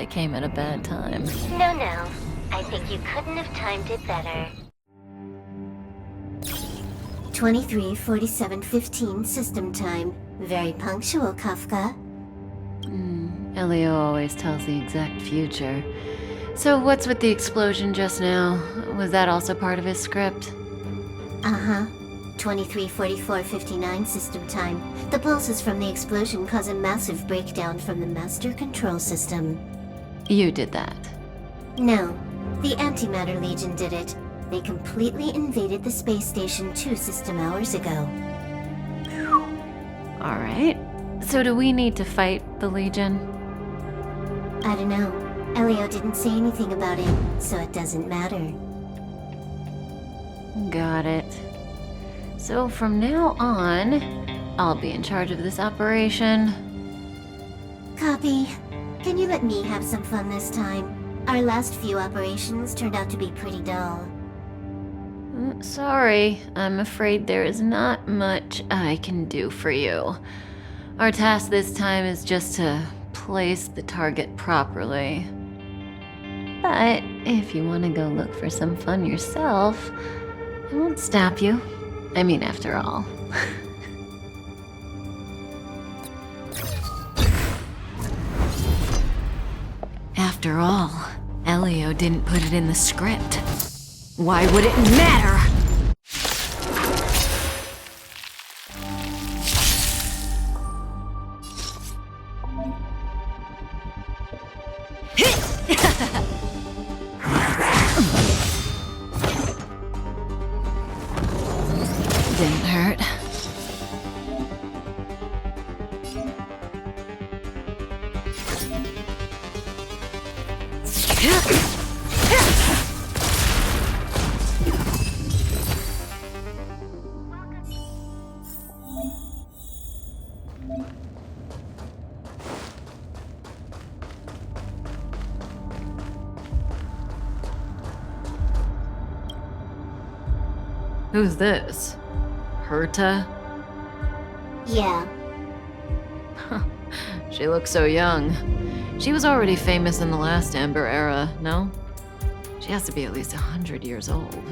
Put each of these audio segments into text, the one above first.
I came at a bad time. No. I think you couldn't have timed it better. 23:47:15 system time. Very punctual, Kafka. Elio always tells the exact future. So what's with the explosion just now? Was that also part of his script? Uh-huh. 23:44:59 system time. The pulses from the explosion cause a massive breakdown from the master control system. You did that. No, the Antimatter Legion did it. They completely invaded the space station 2 system hours ago. Alright. So do we need to fight the Legion? I don't know. Elio didn't say anything about it, so it doesn't matter. Got it. So from now on, I'll be in charge of this operation. Copy. Can you let me have some fun this time? Our last few operations turned out to be pretty dull. Sorry, I'm afraid there is not much I can do for you. Our task this time is just to place the target properly. But if you want to go look for some fun yourself, I won't stop you. I mean, after all. After all, Elio didn't put it in the script. Why would it matter? Didn't hurt. Who's this? Herta? Yeah. She looks so young. She was already famous in the last Amber era, no? She has to be at least 100 years old.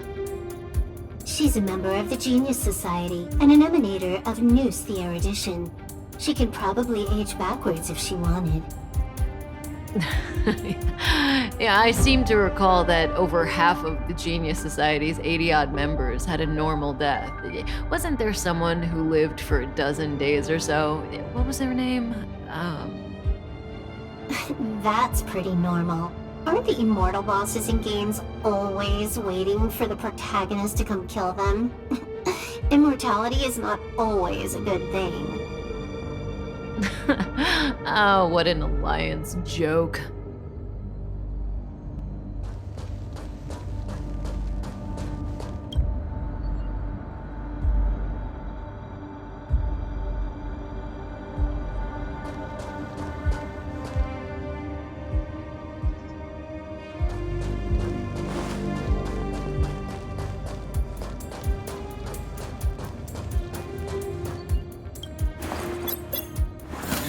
She's a member of the Genius Society and an emanator of Noose the Erudition. She could probably age backwards if she wanted. Yeah, I seem to recall that over half of the Genius Society's 80-odd members had a normal death. Wasn't there someone who lived for a dozen days or so? What was their name? That's pretty normal. Aren't the immortal bosses in games always waiting for the protagonist to come kill them? Immortality is not always a good thing. Oh, what an alliance joke.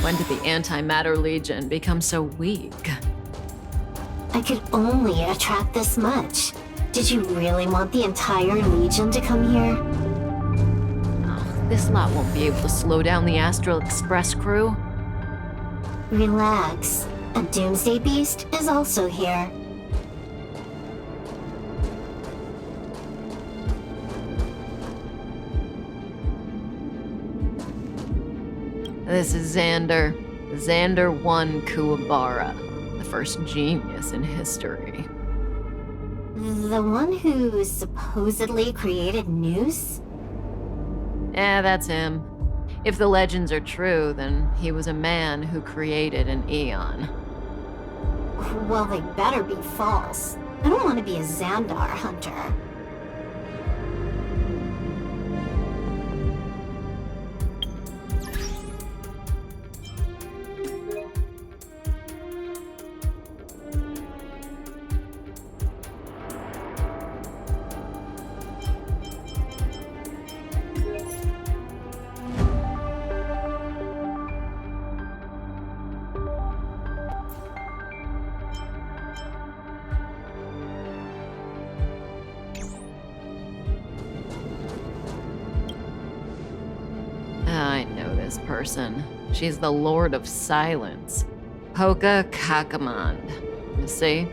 When did the Antimatter Legion become so weak? I could only attract this much. Did you really want the entire Legion to come here? Oh, this lot won't be able to slow down the Astral Express crew. Relax. A Doomsday Beast is also here. This is Xander. Xander 1 Kuwabara, the first genius in history. The one who supposedly created Noose? Yeah, that's him. If the legends are true, then he was a man who created an Eon. Well, they better be false. I don't want to be a Xandar hunter. this person. She's the Lord of Silence. Hoka Kakamand. You see?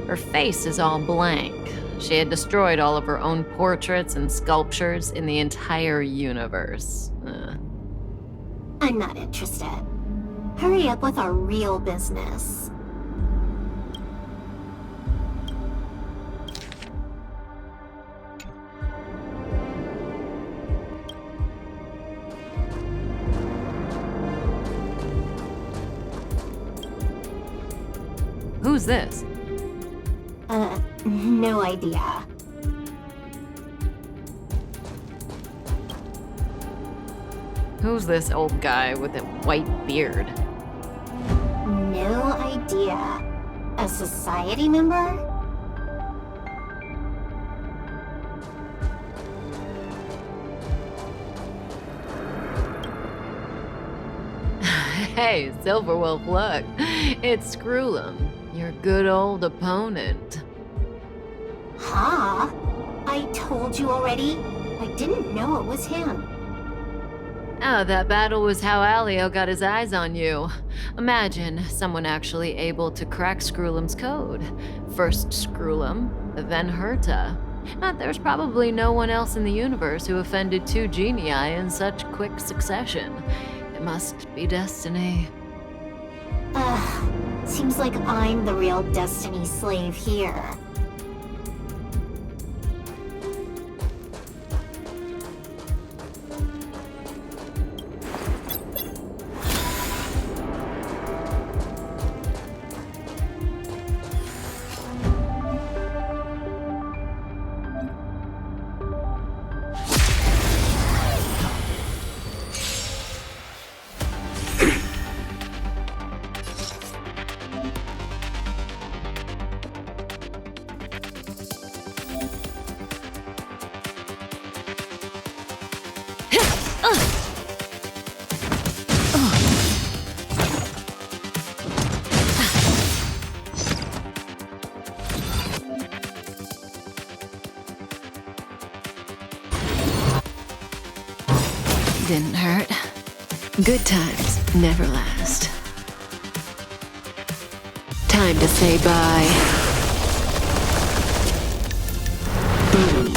Her face is all blank. She had destroyed all of her own portraits and sculptures in the entire universe. I'm not interested. Hurry up with our real business. Who's this? No idea. Who's this old guy with a white beard? No idea. A society member? Hey, Silverwolf, look. It's Screw'em, your good old opponent. Huh? I told you already. I didn't know it was him. Oh, that battle was how Alio got his eyes on you. Imagine someone actually able to crack Screw'em's code. First Screw'em, then Herta. There's probably no one else in the universe who offended two genii in such quick succession. It must be destiny. Seems like I'm the real destiny slave here. Didn't hurt. Good times never last. Time to say bye. Boom.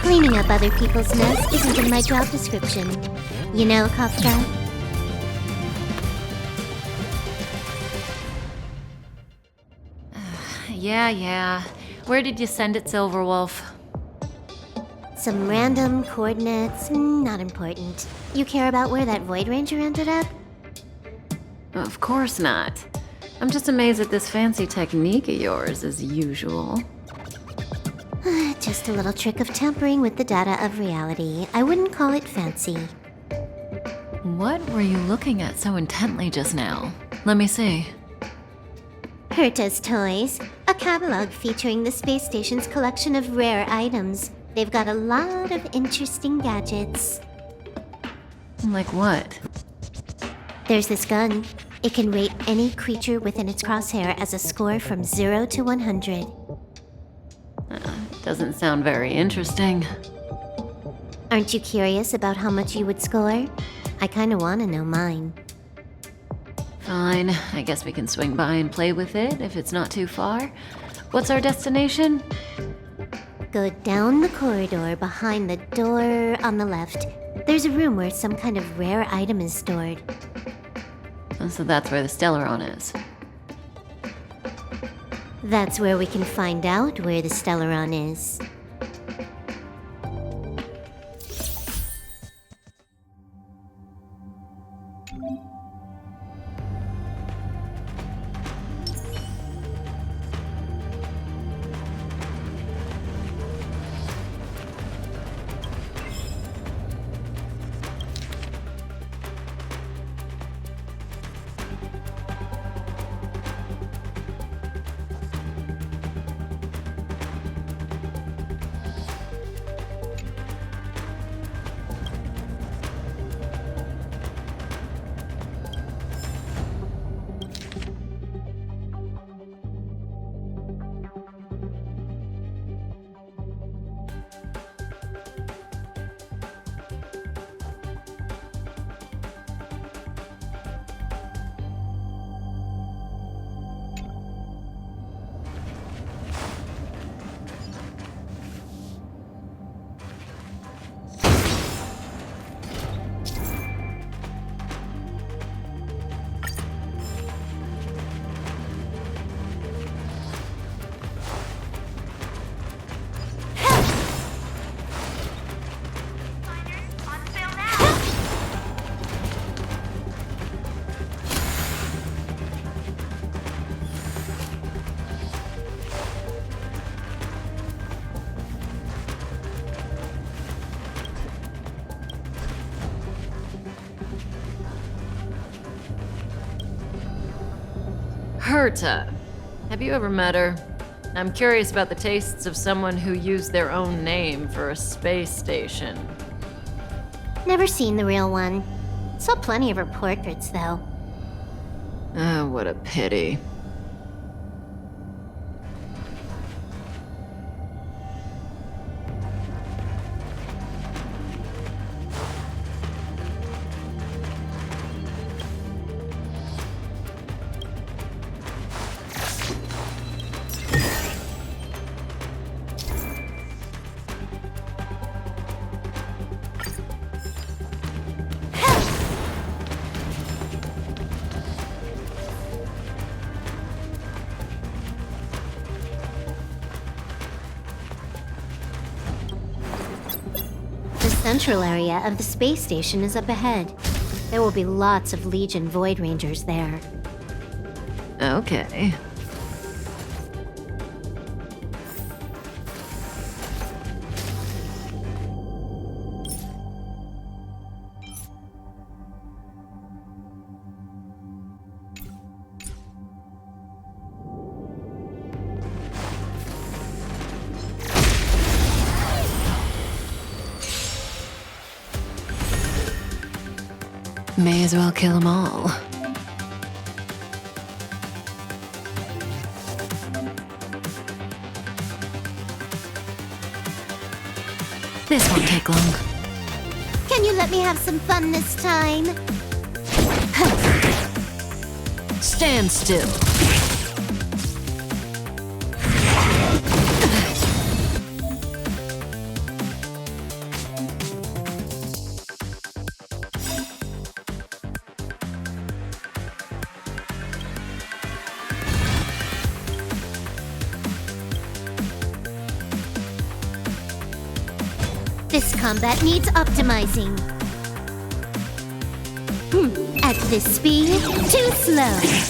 Cleaning up other people's mess isn't in my job description. You know, Kafka? Yeah. Where did you send it, Silverwolf? Some random coordinates, not important. You care about where that Void Ranger ended up? Of course not. I'm just amazed at this fancy technique of yours, as usual. Just a little trick of tampering with the data of reality. I wouldn't call it fancy. What were you looking at so intently just now? Let me see. Herta's Toys, a catalog featuring the space station's collection of rare items. They've got a lot of interesting gadgets. Like what? There's this gun. It can rate any creature within its crosshair as a score from 0 to 100. Doesn't sound very interesting. Aren't you curious about how much you would score? I kinda wanna know mine. Fine, I guess we can swing by and play with it if it's not too far. What's our destination? Go down the corridor behind the door on the left. There's a room where some kind of rare item is stored. So that's where the Stellaron is. That's where we can find out where the Stellaron is. Herta. Have you ever met her? I'm curious about the tastes of someone who used their own name for a space station. Never seen the real one. Saw plenty of her portraits, though. Ah, what a pity. The central area of the space station is up ahead. There will be lots of Legion Void Rangers there. Okay. May as well kill them all. This won't take long. Can you let me have some fun this time? Stand still. This combat needs optimizing. At this speed, too slow.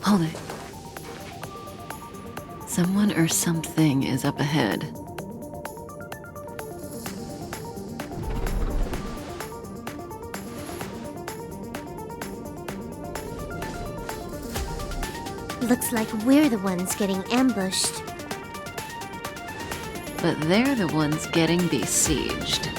Hold it. Someone or something is up ahead. Looks like we're the ones getting ambushed. But they're the ones getting besieged.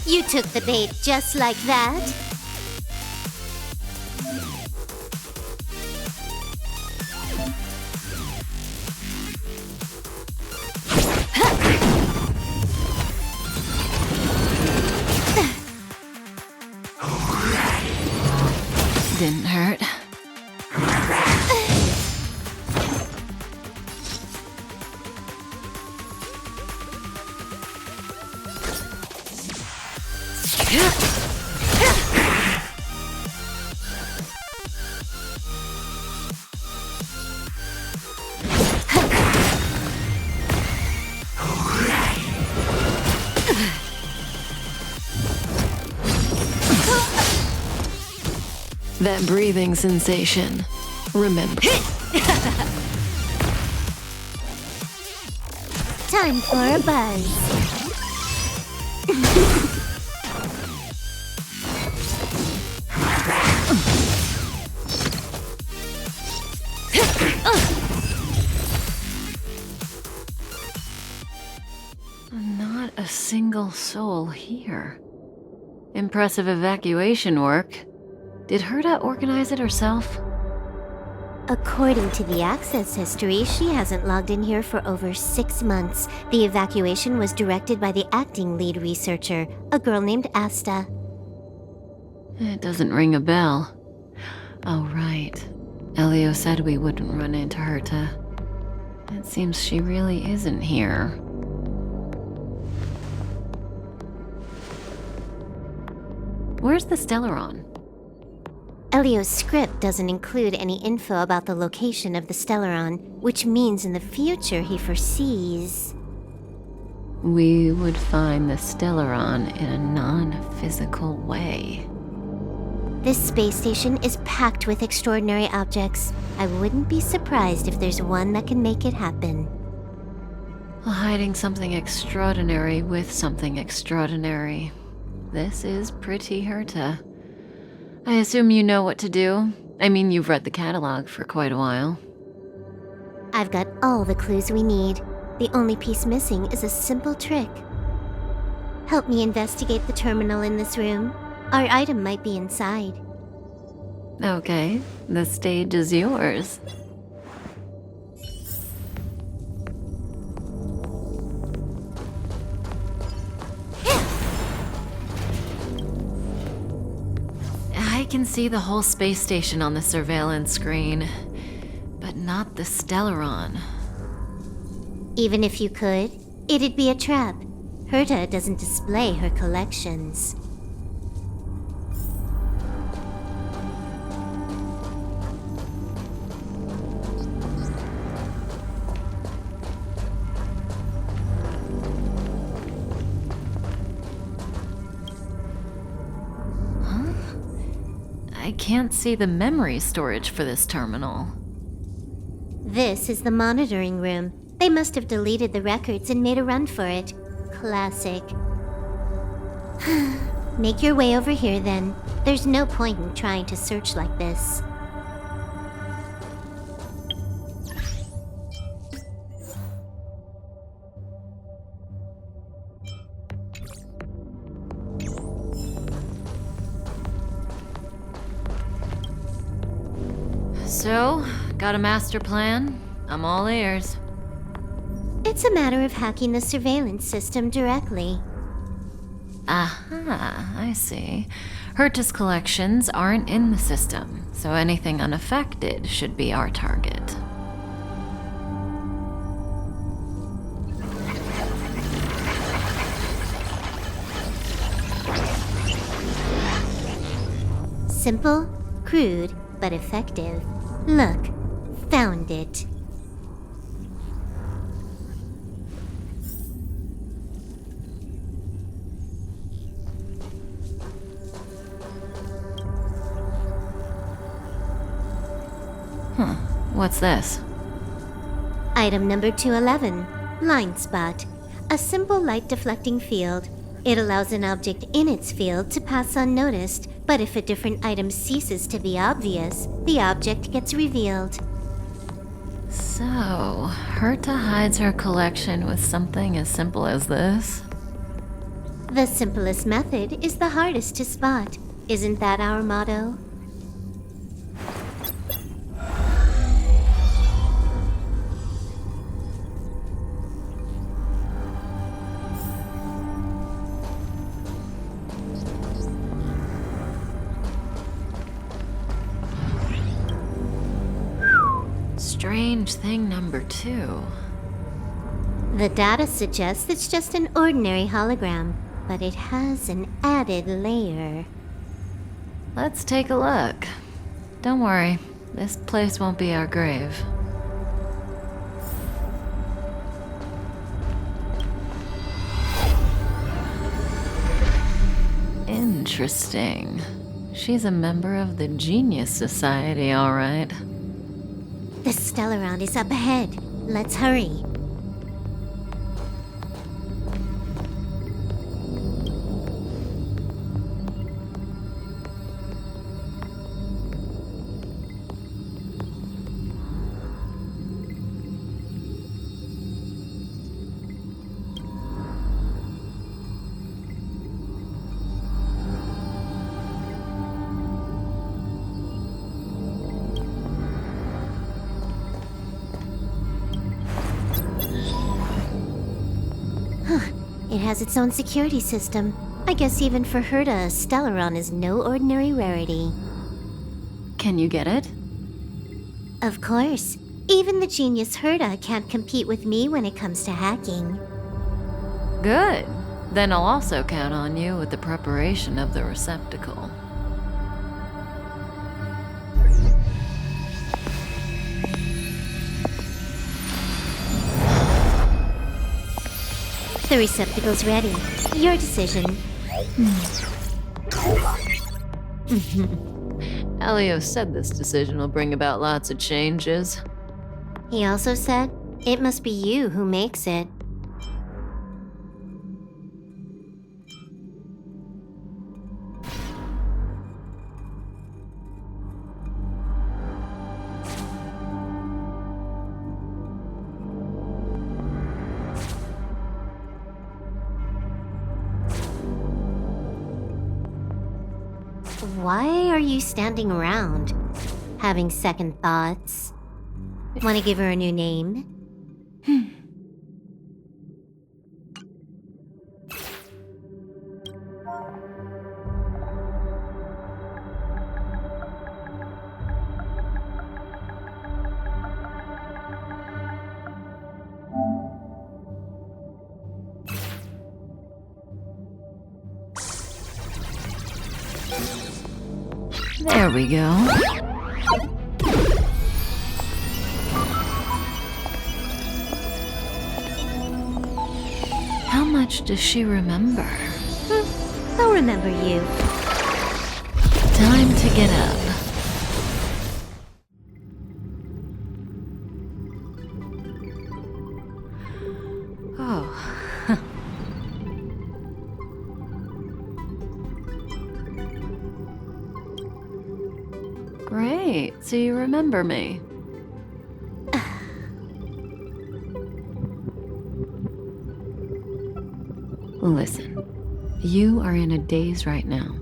You took the bait just like that? Didn't hurt. That breathing sensation. Remember. Time for a buzz. Not a single soul here. Impressive evacuation work. Did Herta organize it herself? According to the access history, she hasn't logged in here for over 6 months. The evacuation was directed by the acting lead researcher, a girl named Asta. It doesn't ring a bell. Oh, right. Elio said we wouldn't run into Herta. It seems she really isn't here. Where's the Stellaron? Elio's script doesn't include any info about the location of the Stellaron, which means in the future he foresees... We would find the Stellaron in a non-physical way. This space station is packed with extraordinary objects. I wouldn't be surprised if there's one that can make it happen. Hiding something extraordinary with something extraordinary. This is pretty Herta. I assume you know what to do. I mean, you've read the catalog for quite a while. I've got all the clues we need. The only piece missing is a simple trick. Help me investigate the terminal in this room. Our item might be inside. Okay, the stage is yours. I can see the whole space station on the surveillance screen, but not the Stellaron. Even if you could, it'd be a trap. Herta doesn't display her collections. I can't see the memory storage for this terminal. This is the monitoring room. They must have deleted the records and made a run for it. Classic. Make your way over here then. There's no point in trying to search like this. So, got a master plan? I'm all ears. It's a matter of hacking the surveillance system directly. Aha, I see. Herta's collections aren't in the system, so anything unaffected should be our target. Simple, crude, but effective. Look, found it. What's this? Item number 211, Blind Spot. A simple light deflecting field. It allows an object in its field to pass unnoticed, but if a different item ceases to be obvious, the object gets revealed. So, Herta hides her collection with something as simple as this? The simplest method is the hardest to spot. Isn't that our motto? Strange thing number 2. The data suggests it's just an ordinary hologram, but it has an added layer. Let's take a look. Don't worry, this place won't be our grave. Interesting. She's a member of the Genius Society, all right. The Stellaron is up ahead. Let's hurry. It has its own security system. I guess even for Herta, Stellaron is no ordinary rarity. Can you get it? Of course. Even the genius Herta can't compete with me when it comes to hacking. Good. Then I'll also count on you with the preparation of the receptacle. The receptacle's ready. Your decision. Elio said this decision will bring about lots of changes. He also said, it must be you who makes it. Why are you standing around? Having second thoughts? Want to give her a new name? There we go. How much does she remember? I'll remember you. Time to get up. Oh. Great, so you remember me. Listen, you are in a daze right now.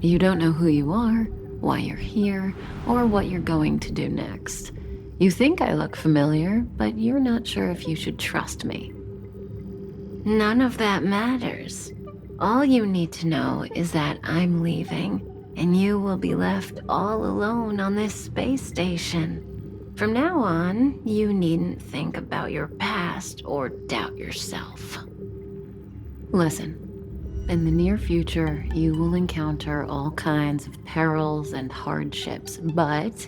You don't know who you are, why you're here, or what you're going to do next. You think I look familiar, but you're not sure if you should trust me. None of that matters. All you need to know is that I'm leaving, and you will be left all alone on this space station. From now on, you needn't think about your past or doubt yourself. Listen, in the near future, you will encounter all kinds of perils and hardships, but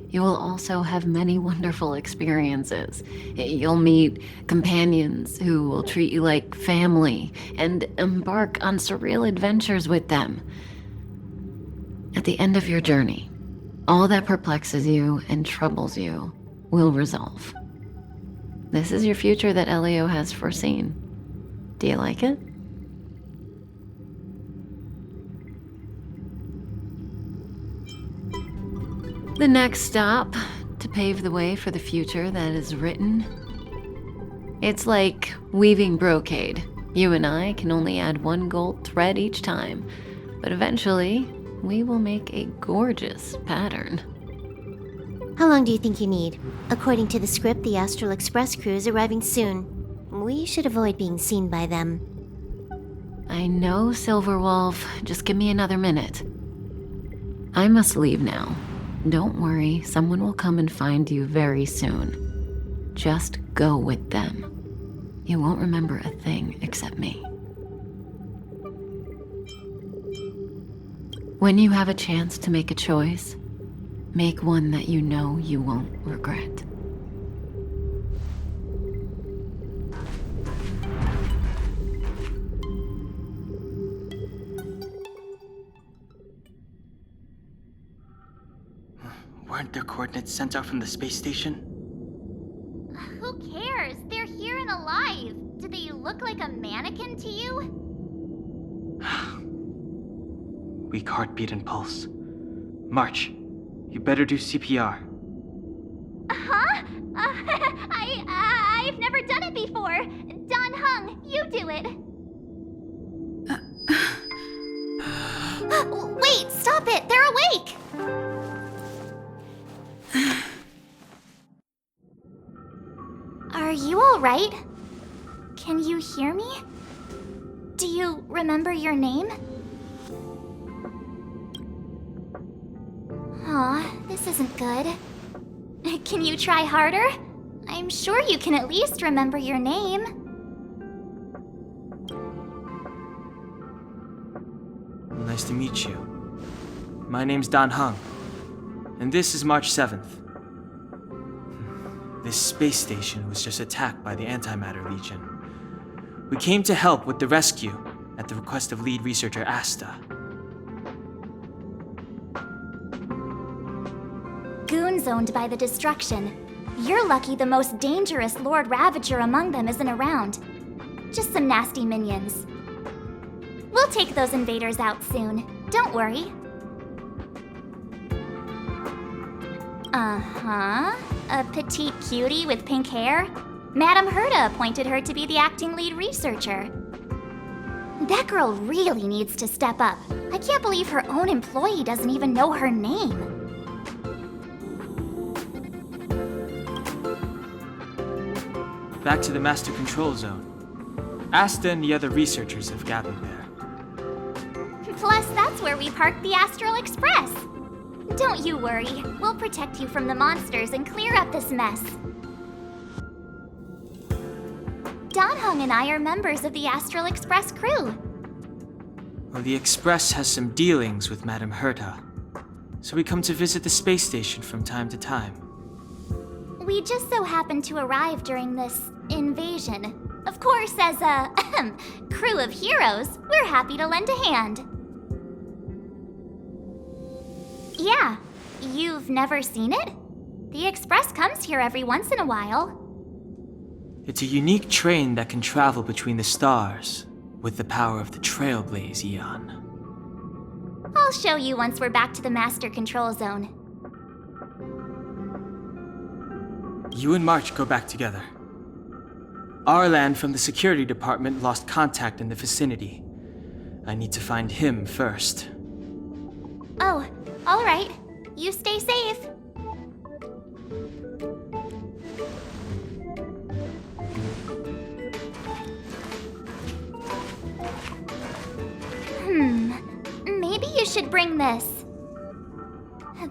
you will also have many wonderful experiences. You'll meet companions who will treat you like family and embark on surreal adventures with them. At the end of your journey, all that perplexes you and troubles you will resolve. This is your future that Elio has foreseen. Do you like it? The next stop to pave the way for the future that is written. It's like weaving brocade. You and I can only add one gold thread each time, but eventually we will make a gorgeous pattern. How long do you think you need? According to the script, the Astral Express crew is arriving soon. We should avoid being seen by them. I know, Silverwolf. Just give me another minute. I must leave now. Don't worry, someone will come and find you very soon. Just go with them. You won't remember a thing except me. When you have a chance to make a choice, make one that you know you won't regret. Weren't their coordinates sent out from the space station? Who cares? They're here and alive. Do they look like a mannequin to you? Weak heartbeat and pulse. March, you better do CPR. Huh? I've never done it before. Don Hung, you do it. Wait, stop it! They're awake! Are you all right? Can you hear me? Do you remember your name? Aw, this isn't good. Can you try harder? I'm sure you can at least remember your name. Nice to meet you. My name's Dan Hung, and this is March 7th. This space station was just attacked by the Antimatter Legion. We came to help with the rescue at the request of lead researcher Asta. Goons owned by the destruction. You're lucky the most dangerous Lord Ravager among them isn't around. Just some nasty minions. We'll take those invaders out soon. Don't worry. Uh-huh. A petite cutie with pink hair? Madame Herta appointed her to be the acting lead researcher. That girl really needs to step up. I can't believe her own employee doesn't even know her name. Back to the Master Control Zone. Asta and the other researchers have gathered there. Plus, that's where we parked the Astral Express. Don't you worry. We'll protect you from the monsters and clear up this mess. Dan Hung and I are members of the Astral Express crew. Well, the Express has some dealings with Madame Herta, so we come to visit the space station from time to time. We just so happened to arrive during this invasion. Of course, as a crew of heroes, we're happy to lend a hand. Yeah, you've never seen it? The Express comes here every once in a while. It's a unique train that can travel between the stars with the power of the Trailblaze Eon. I'll show you once we're back to the Master Control Zone. You and March go back together. Arlan from the security department lost contact in the vicinity. I need to find him first. Oh, all right. You stay safe. Maybe you should bring this.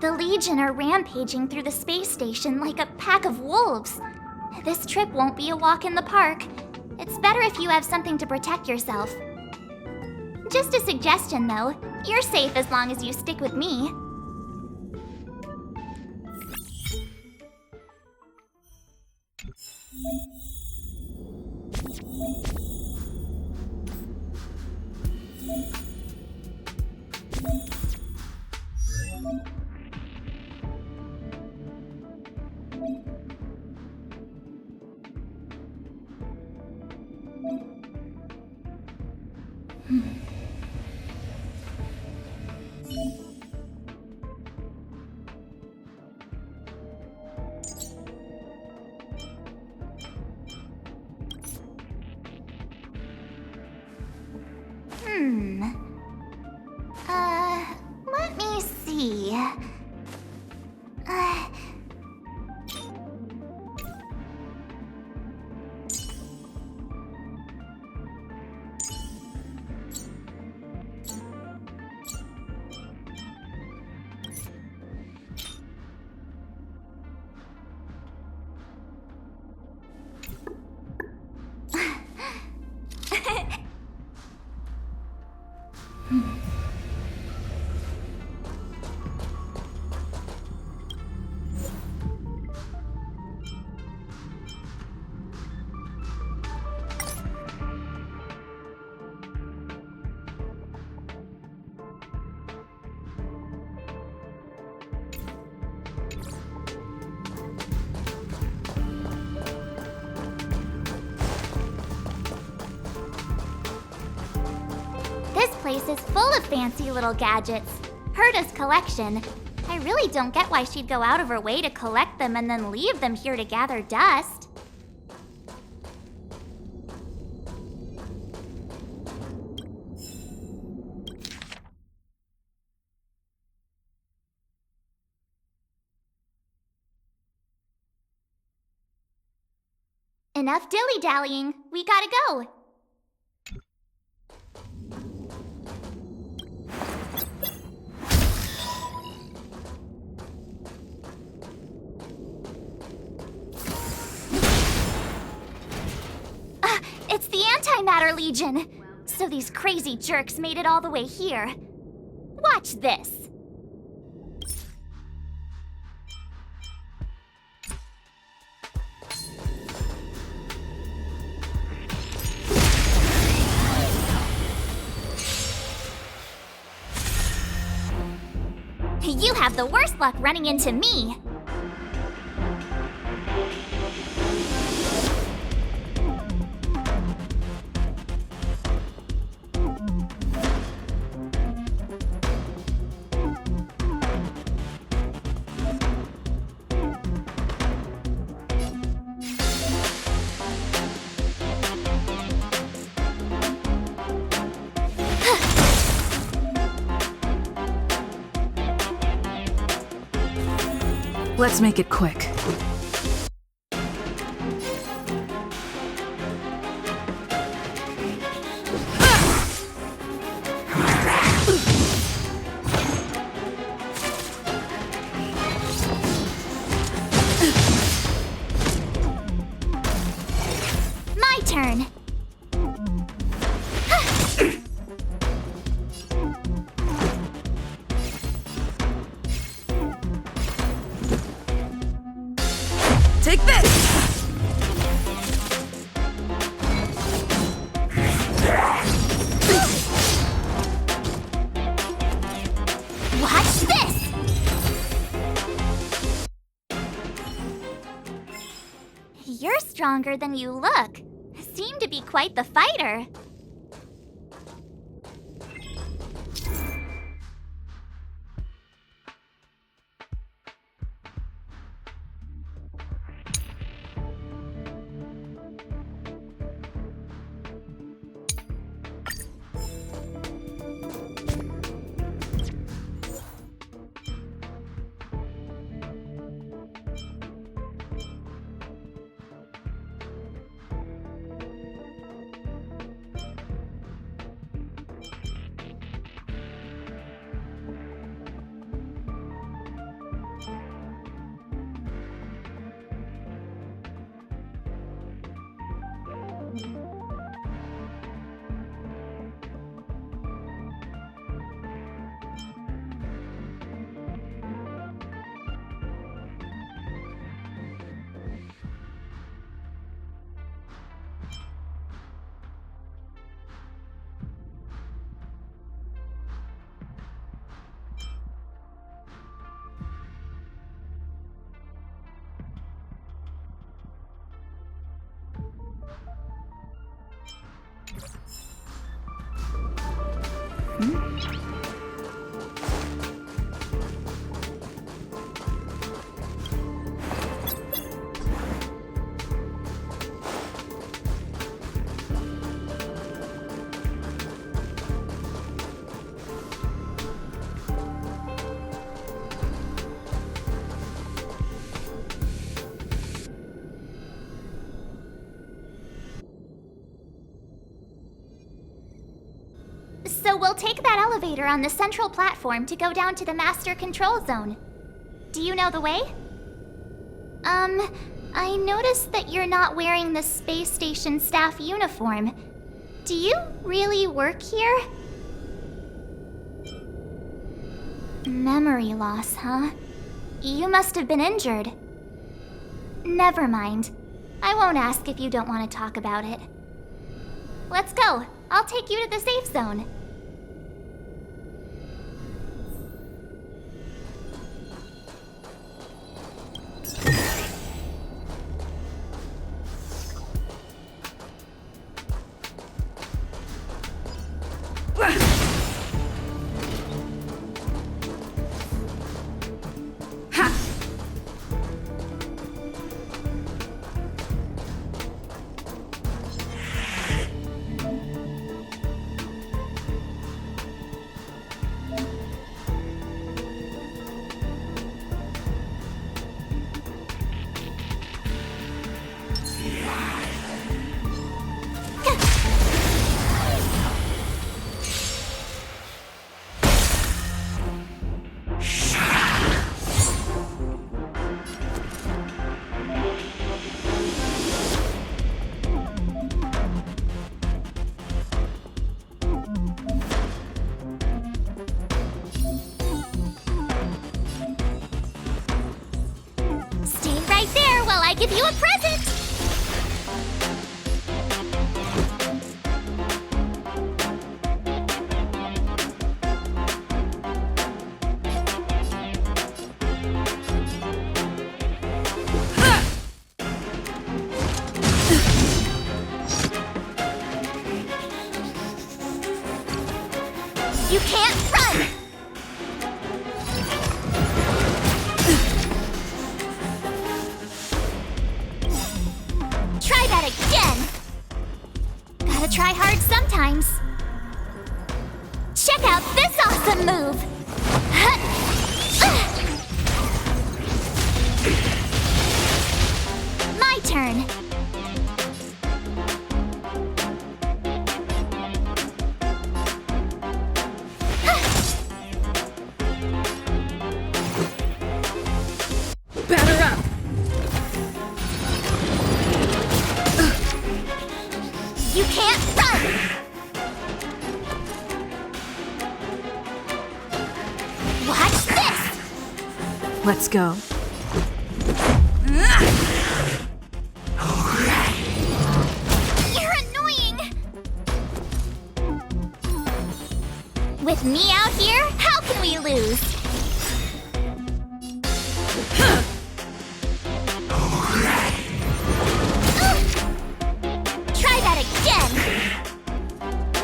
The Legion are rampaging through the space station like a pack of wolves. This trip won't be a walk in the park. It's better if you have something to protect yourself. Just a suggestion, though. You're safe as long as you stick with me. Let me see. This place is full of fancy little gadgets. Herta's collection. I really don't get why she'd go out of her way to collect them and then leave them here to gather dust. Enough dilly-dallying. We gotta go. Antimatter Legion! So these crazy jerks made it all the way here. Watch this. You have the worst luck running into me. Let's make it quick. My turn. Take this! Watch this! You're stronger than you look. Seem to be quite the fighter. So we'll take that elevator on the central platform to go down to the master control zone. Do you know the way? I noticed that you're not wearing the space station staff uniform. Do you really work here? Memory loss, huh? You must have been injured. Never mind. I won't ask if you don't want to talk about it. Let's go. I'll take you to the safe zone. a present! You can't run! Try that again! Gotta try hard sometimes. Check out this awesome move! My turn. Batter up! You can't run! Watch this! Let's go. You're annoying! With me out here, how can we lose? Try that again!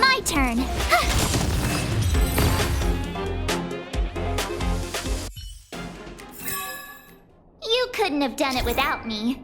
My turn! You couldn't have done it without me.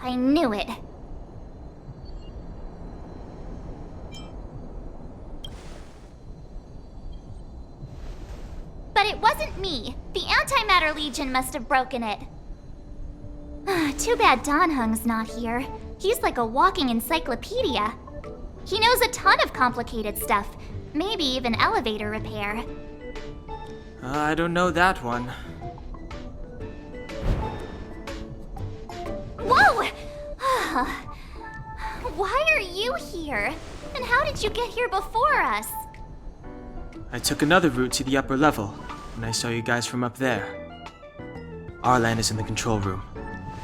I knew it. But it wasn't me. The Antimatter Legion must have broken it. Too bad Danhung's not here. He's like a walking encyclopedia. He knows a ton of complicated stuff. Maybe even elevator repair. I don't know that one. Whoa! Why are you here? And how did you get here before us? I took another route to the upper level when I saw you guys from up there. Arlan is in the control room.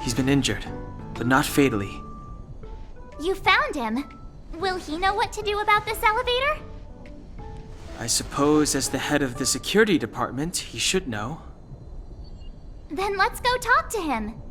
He's been injured, but not fatally. You found him. Will he know what to do about this elevator? I suppose as the head of the security department, he should know. Then let's go talk to him.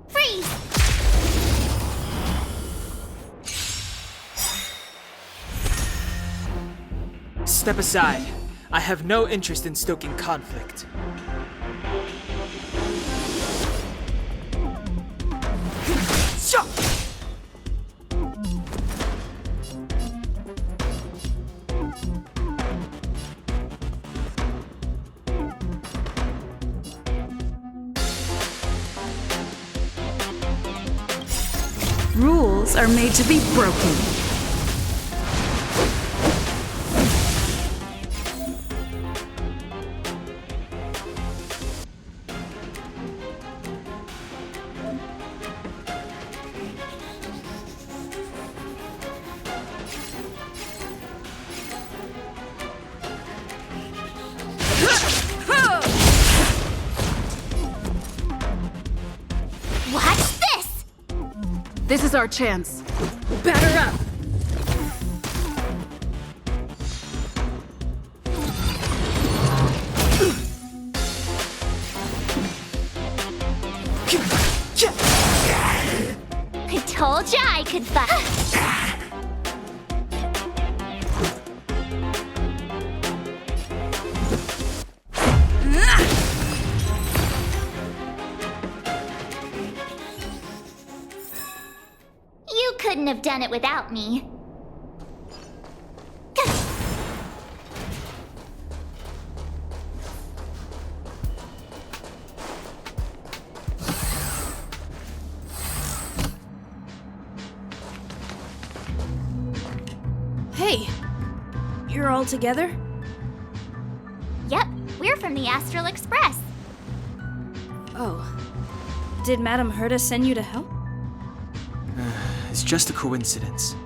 Freeze! Step aside. I have no interest in stoking conflict. Rules are made to be broken. Watch this! This is our chance. Batter up! I told ya I could fight. You couldn't have done it without me. Hey! You're all together? Yep, we're from the Astral Express. Oh. Did Madame Herta send you to help? It's just a coincidence.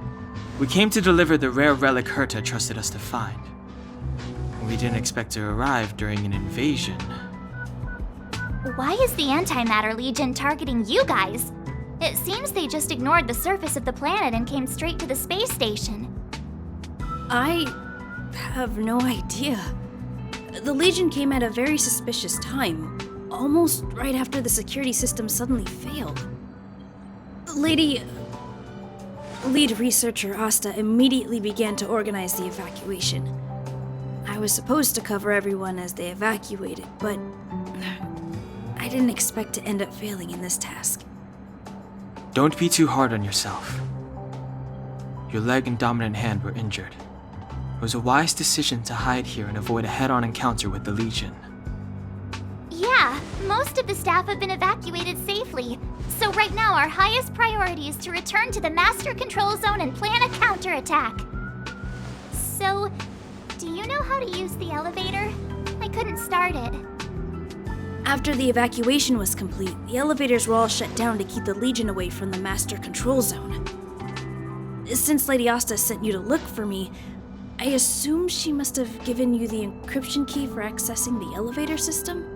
We came to deliver the rare relic Herta trusted us to find. We didn't expect to arrive during an invasion. Why is the Antimatter Legion targeting you guys? It seems they just ignored the surface of the planet and came straight to the space station. I have no idea. The Legion came at a very suspicious time, almost right after the security system suddenly failed. Lead researcher Asta immediately began to organize the evacuation. I was supposed to cover everyone as they evacuated, but I didn't expect to end up failing in this task. Don't be too hard on yourself. Your leg and dominant hand were injured. It was a wise decision to hide here and avoid a head-on encounter with the Legion. Yeah, most of the staff have been evacuated safely. So right now our highest priority is to return to the Master Control Zone and plan a counterattack. So, do you know how to use the elevator? I couldn't start it. After the evacuation was complete, the elevators were all shut down to keep the Legion away from the Master Control Zone. Since Lady Asta sent you to look for me, I assume she must have given you the encryption key for accessing the elevator system?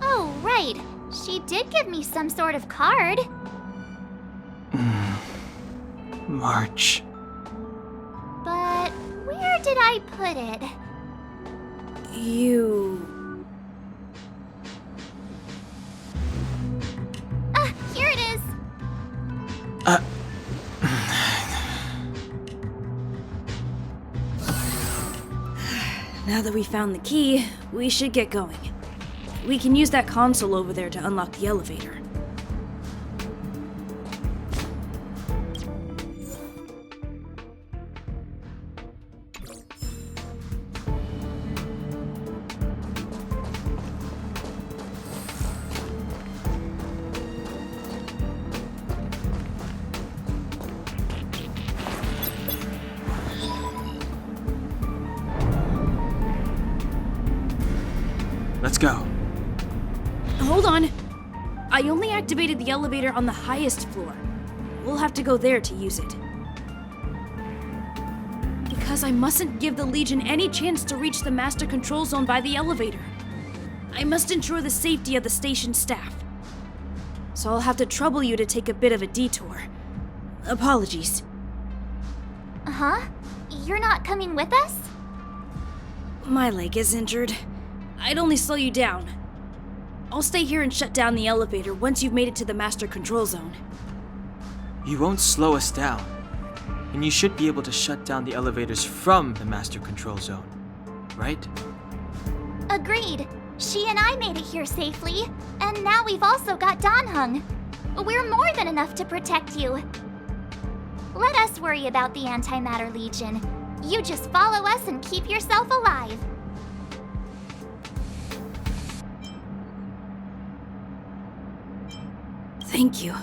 Oh, right. She did give me some sort of card. March. But where did I put it? You... Ah, here it is. Now that we found the key, we should get going. We can use that console over there to unlock the elevator. Let's go. Hold on! I only activated the elevator on the highest floor. We'll have to go there to use it. Because I mustn't give the Legion any chance to reach the Master Control Zone by the elevator. I must ensure the safety of the station staff. So I'll have to trouble you to take a bit of a detour. Apologies. Huh? You're not coming with us? My leg is injured. I'd only slow you down. I'll stay here and shut down the elevator once you've made it to the master control zone. You won't slow us down. And you should be able to shut down the elevators from the master control zone, right? Agreed. She and I made it here safely, and now we've also got Danheng. We're more than enough to protect you. Let us worry about the Antimatter Legion. You just follow us and keep yourself alive. Thank you.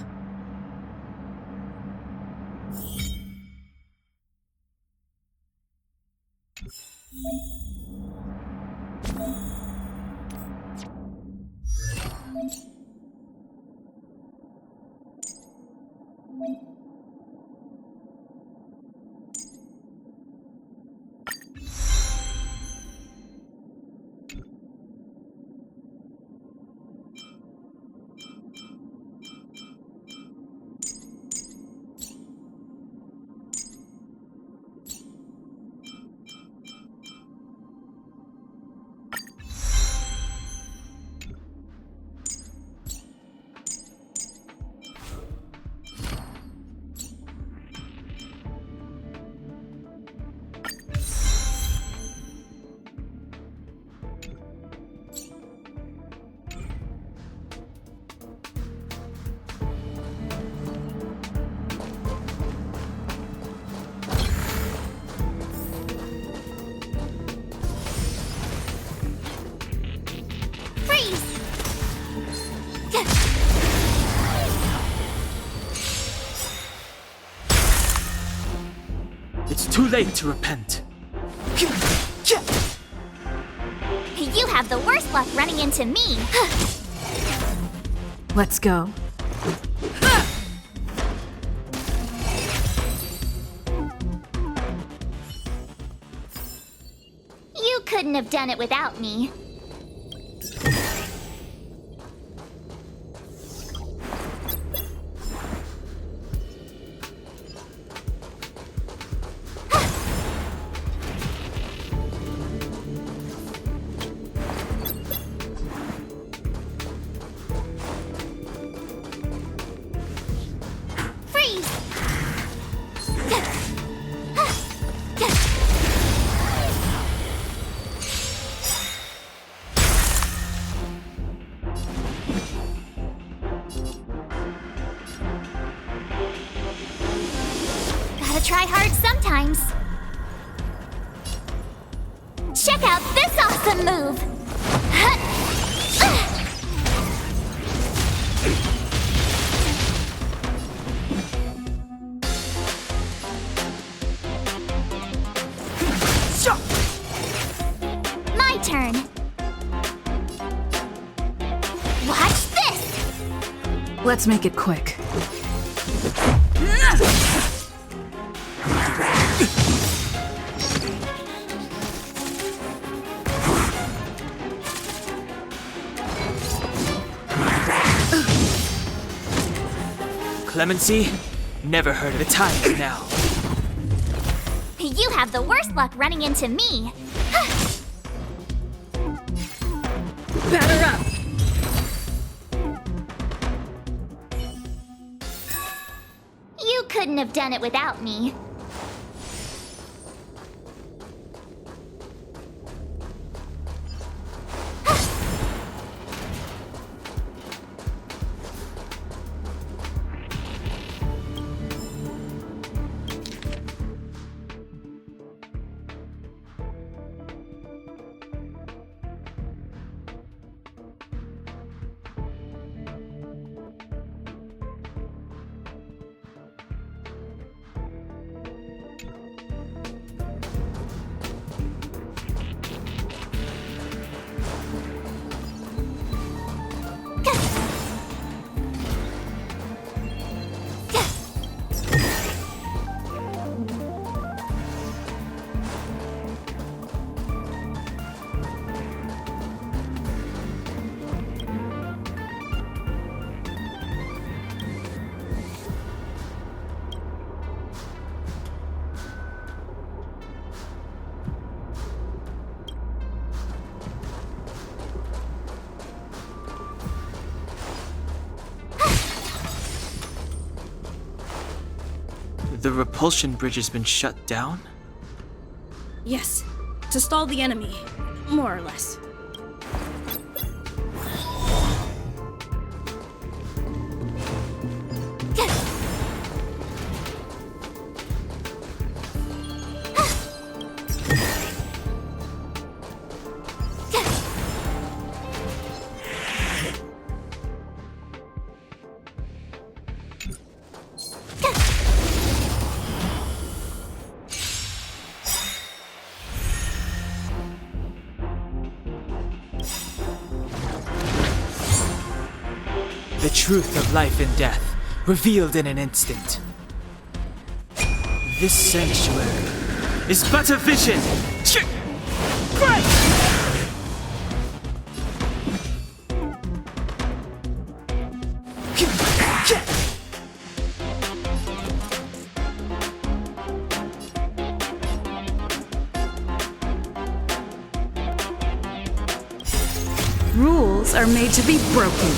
It's too late to repent. You have the worst luck running into me. Let's go. You couldn't have done it without me. Try hard sometimes. Check out this awesome move! My turn. Watch this! Let's make it quick. Clemency? Never heard of the time now. You have the worst luck running into me. Batter up! You couldn't have done it without me. The repulsion bridge has been shut down? Yes, to stall the enemy, more or less. The truth of life and death, revealed in an instant. This sanctuary is but a vision! Rules are made to be broken.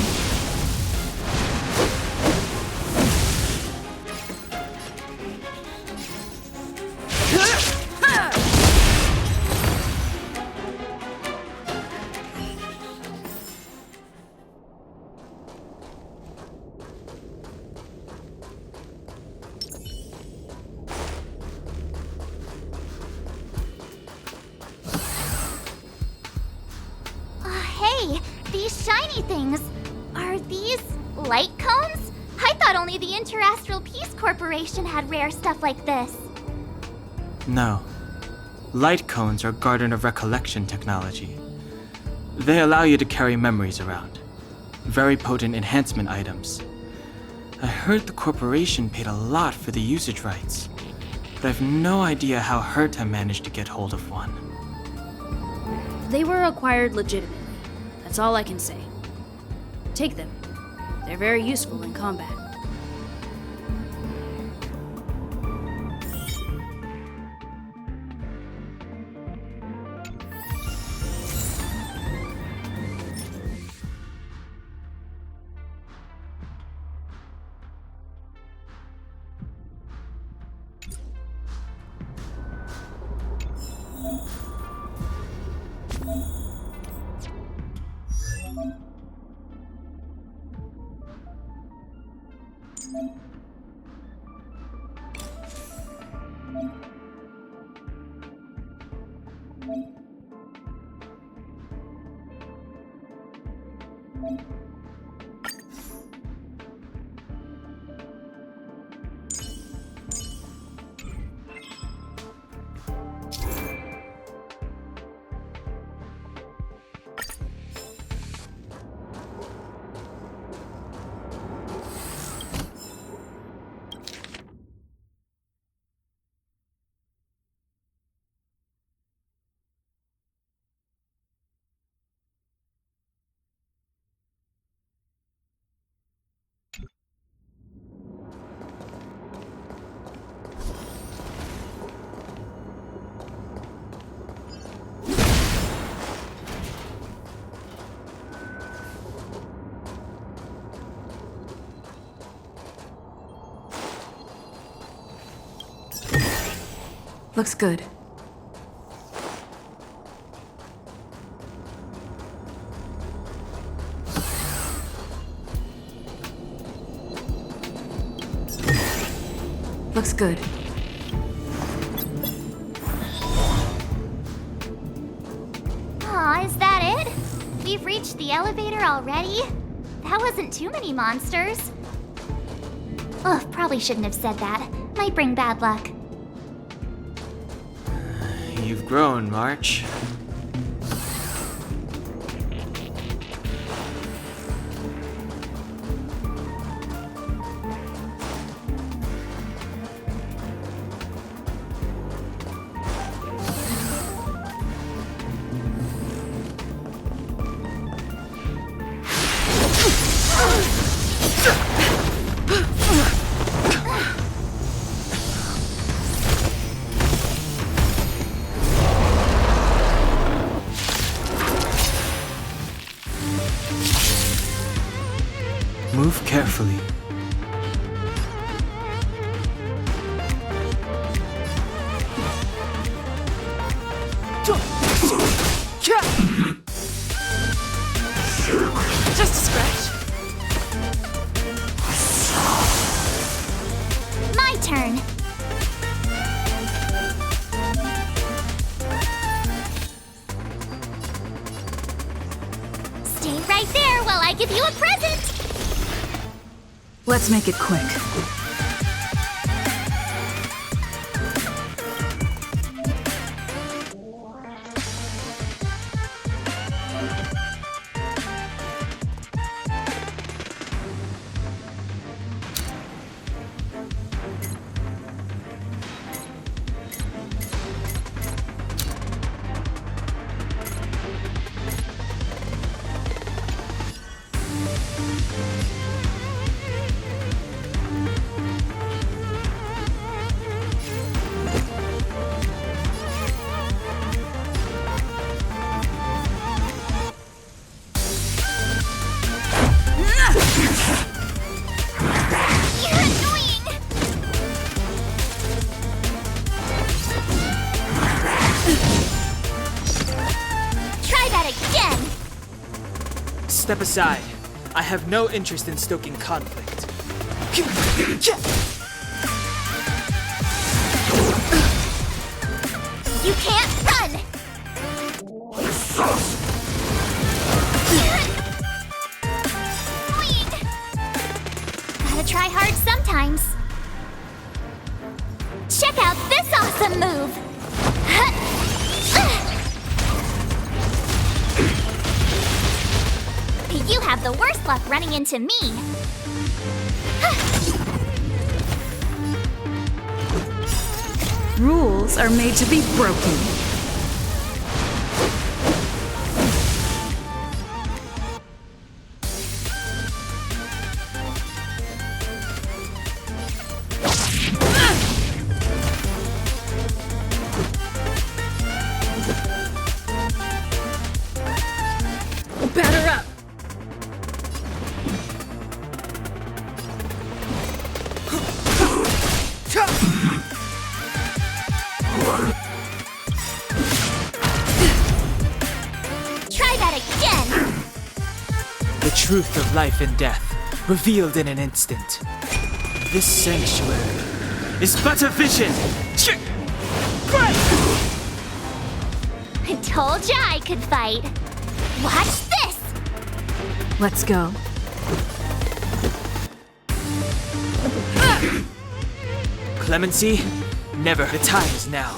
Hey, these shiny things. Are these light cones? I thought only the Interastral Peace Corporation had rare stuff like this. No. Light cones are Garden of Recollection technology. They allow you to carry memories around. Very potent enhancement items. I heard the corporation paid a lot for the usage rights, but I've no idea how Herta managed to get hold of one. They were acquired legitimately. That's all I can say. Take them. They're very useful in combat. Looks good. Looks good. Aw, is that it? We've reached the elevator already? That wasn't too many monsters. Ugh, probably shouldn't have said that. Might bring bad luck. You've grown, March. Move carefully. turn. Stay right there while I give you a present! Let's make it quick. You're annoying! Try that again! Step aside. I have no interest in stoking conflict. You can't run! Annoying! Gotta try hard sometimes. Check out this awesome move! You have the worst luck running into me. Rules are made to be broken. Batter up! Try that again! The truth of life and death, revealed in an instant. This sanctuary is but a vision! I told ya I could fight. Watch this! Let's go. Clemency? Never. The time is now.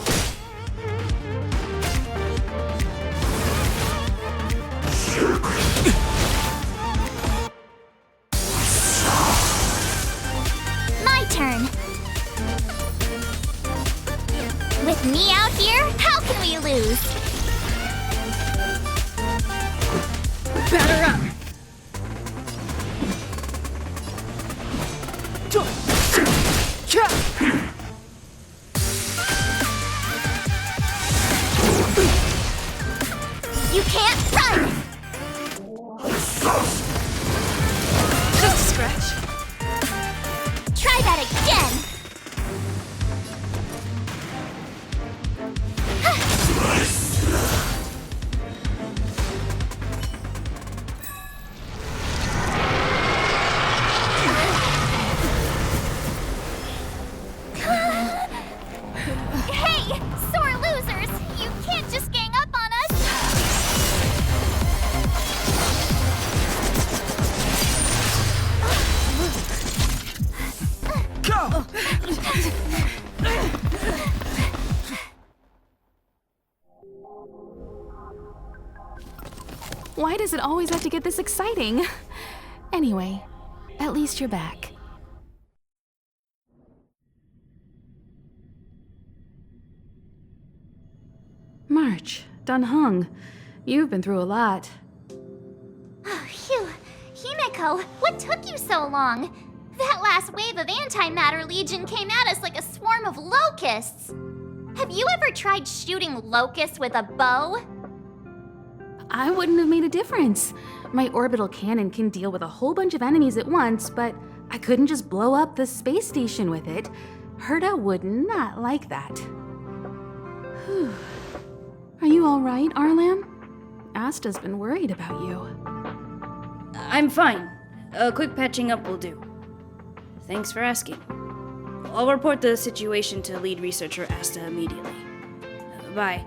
My turn. With me out here, how can we lose? Batter up! You can't run! Just a scratch. Try that again! Hey, sore losers! You can't just gang up on us! Go! Why does it always have to get this exciting? Anyway, at least you're back. March, Dunhung, you've been through a lot. Oh, phew. Himeko, what took you so long? That last wave of antimatter legion came at us like a swarm of locusts. Have you ever tried shooting locusts with a bow? I wouldn't have made a difference. My orbital cannon can deal with a whole bunch of enemies at once, but I couldn't just blow up the space station with it. Herta would not like that. Whew. Are you all right, Arlam? Asta's been worried about you. I'm fine. A quick patching up will do. Thanks for asking. I'll report the situation to lead researcher Asta immediately. Bye.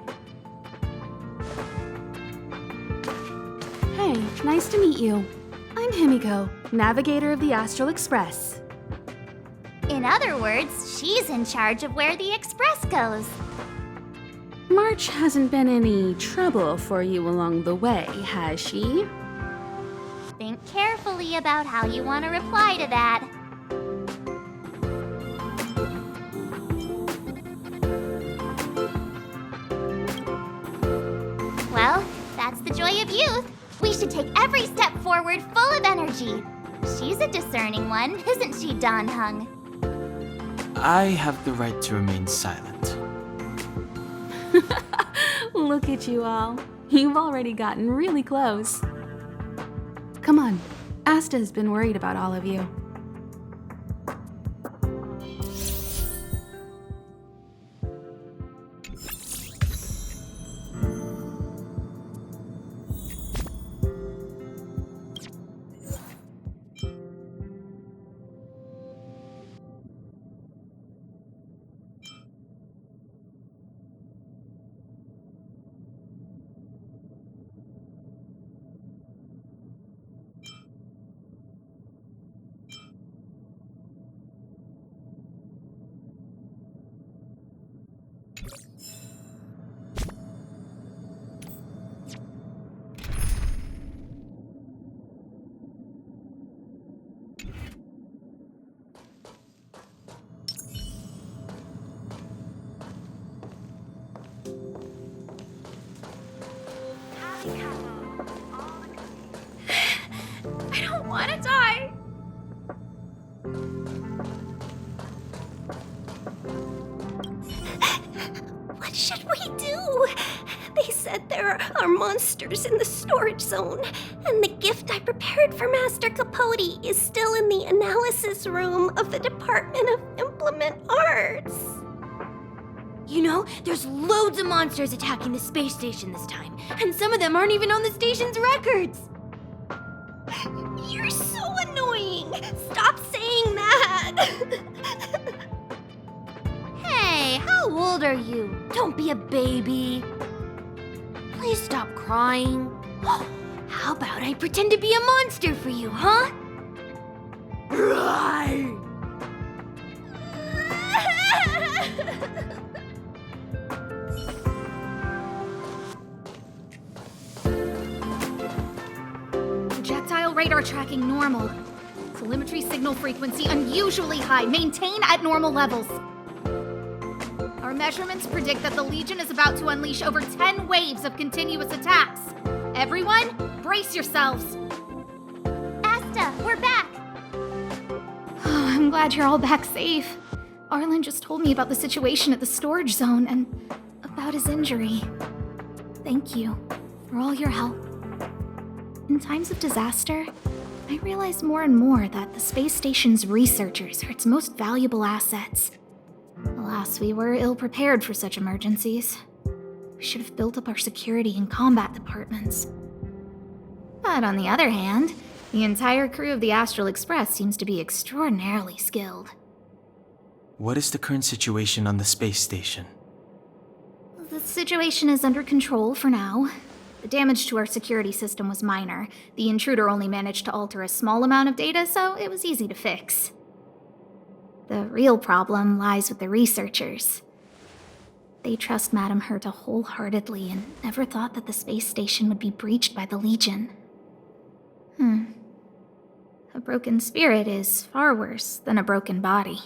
Hey, nice to meet you. I'm Himeko, navigator of the Astral Express. In other words, she's in charge of where the express goes. March hasn't been any trouble for you along the way, has she? Think carefully about how you want to reply to that. Well, that's the joy of youth. We should take every step forward full of energy. She's a discerning one, isn't she, Don Hung? I have the right to remain silent. Look at you all. You've already gotten really close. Come on, Asta's been worried about all of you. I don't want to die. What should we do? They said there are monsters in the storage zone, and the gift I prepared for Master Capote is still in the analysis room of the Department of Implement Arts. You know, there's loads of monsters attacking the space station this time, and some of them aren't even on the station's records. You're so annoying! Stop saying that! Hey, how old are you? Don't be a baby. Please stop crying. How about I pretend to be a monster for you, huh? Right. Projectile radar tracking normal. Telemetry signal frequency unusually high. Maintain at normal levels. Our measurements predict that the Legion is about to unleash over 10 waves of continuous attacks. Everyone, brace yourselves. Asta, we're back. Oh, I'm glad you're all back safe. Arlen just told me about the situation at the storage zone and about his injury. Thank you for all your help. In times of disaster, I realize more and more that the space station's researchers are its most valuable assets. Alas, we were ill-prepared for such emergencies. We should have built up our security and combat departments. But on the other hand, the entire crew of the Astral Express seems to be extraordinarily skilled. What is the current situation on the space station? The situation is under control for now. The damage to our security system was minor. The intruder only managed to alter a small amount of data, so it was easy to fix. The real problem lies with the researchers. They trust Madame Herta wholeheartedly and never thought that the space station would be breached by the Legion. A broken spirit is far worse than a broken body.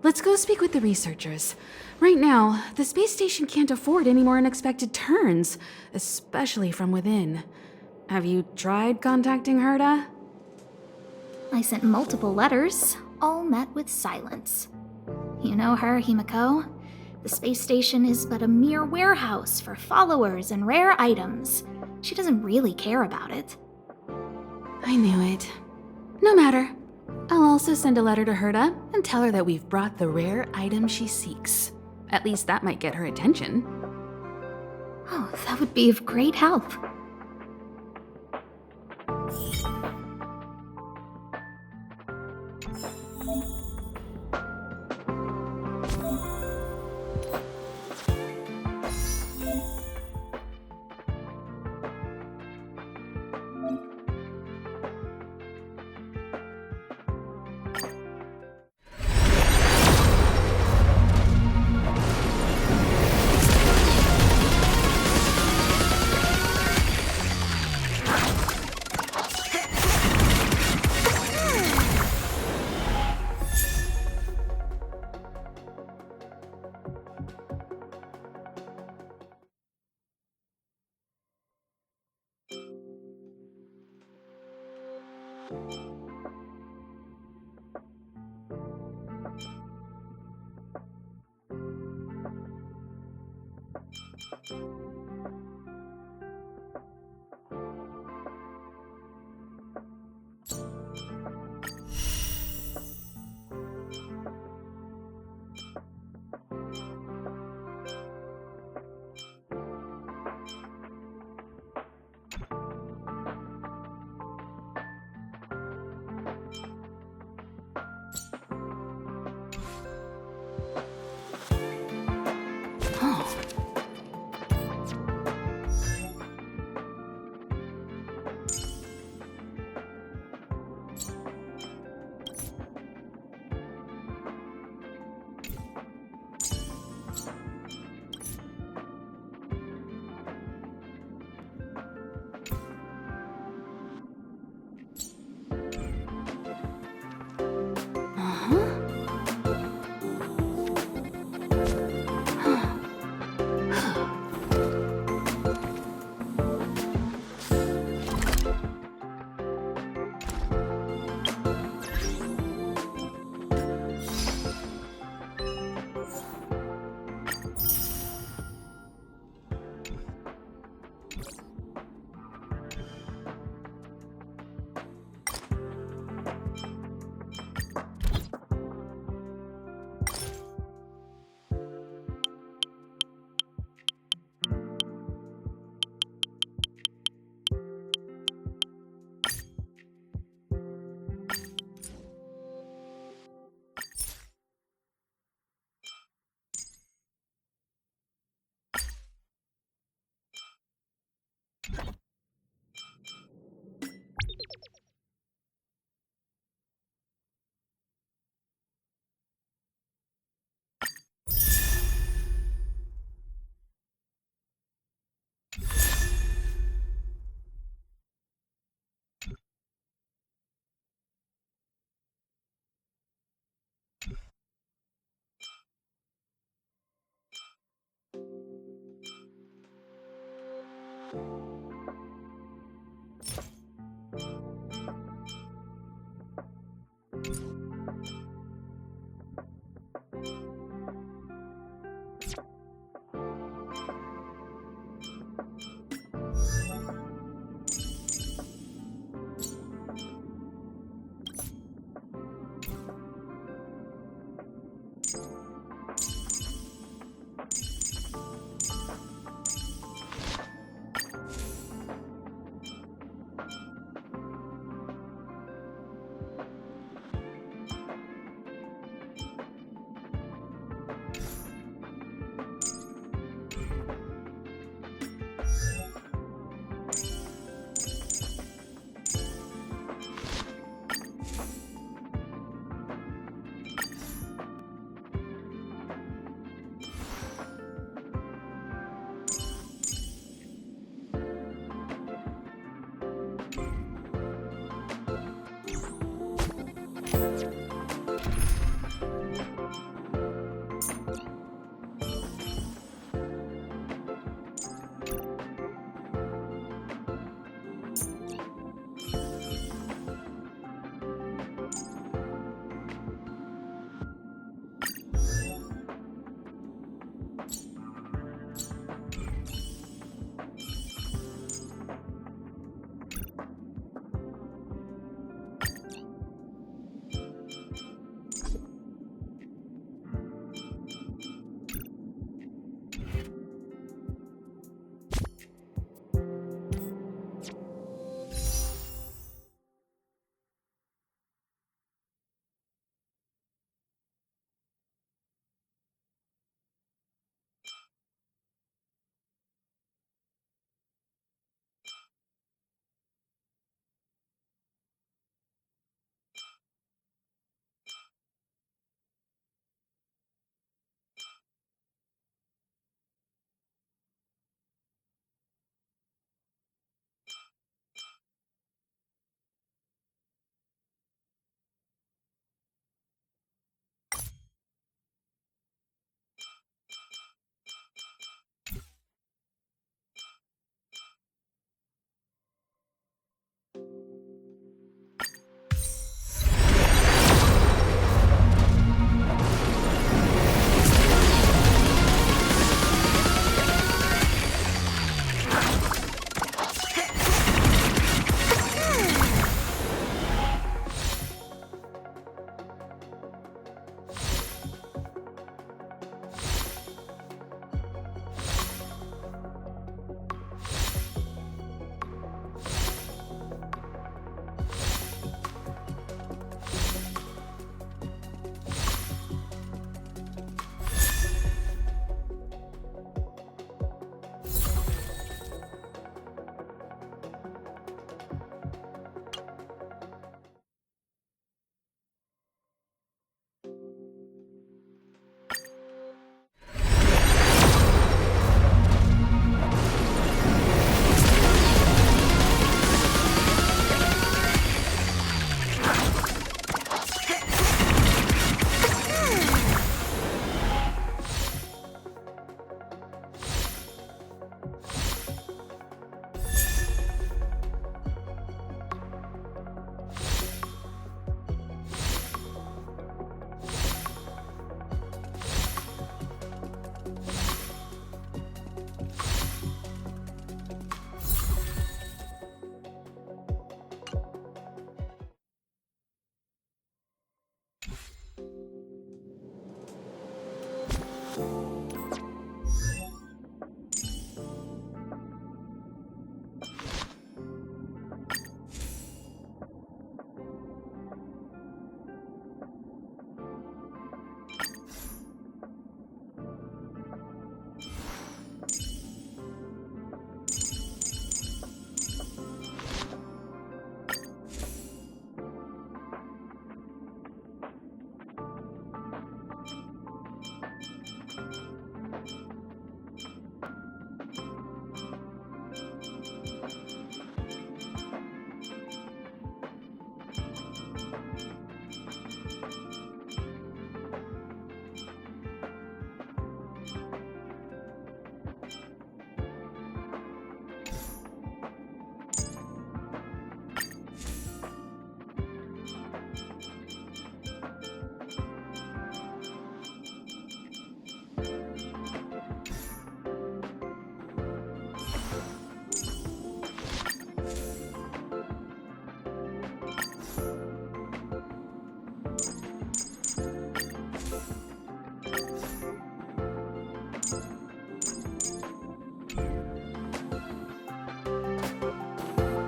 Let's go speak with the researchers. Right now, the space station can't afford any more unexpected turns, especially from within. Have you tried contacting Herta? I sent multiple letters, all met with silence. You know her, Himeko. The space station is but a mere warehouse for followers and rare items. She doesn't really care about it. I knew it. No matter. I'll also send a letter to Herta and tell her that we've brought the rare item she seeks. At least that might get her attention. Oh, that would be of great help.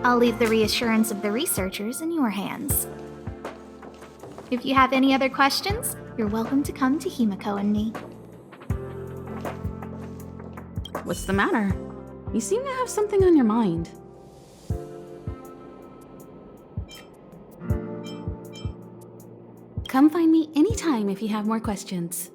I'll leave the reassurance of the researchers in your hands. If you have any other questions, you're welcome to come to Himeko and me. What's the matter? You seem to have something on your mind. Come find me anytime if you have more questions.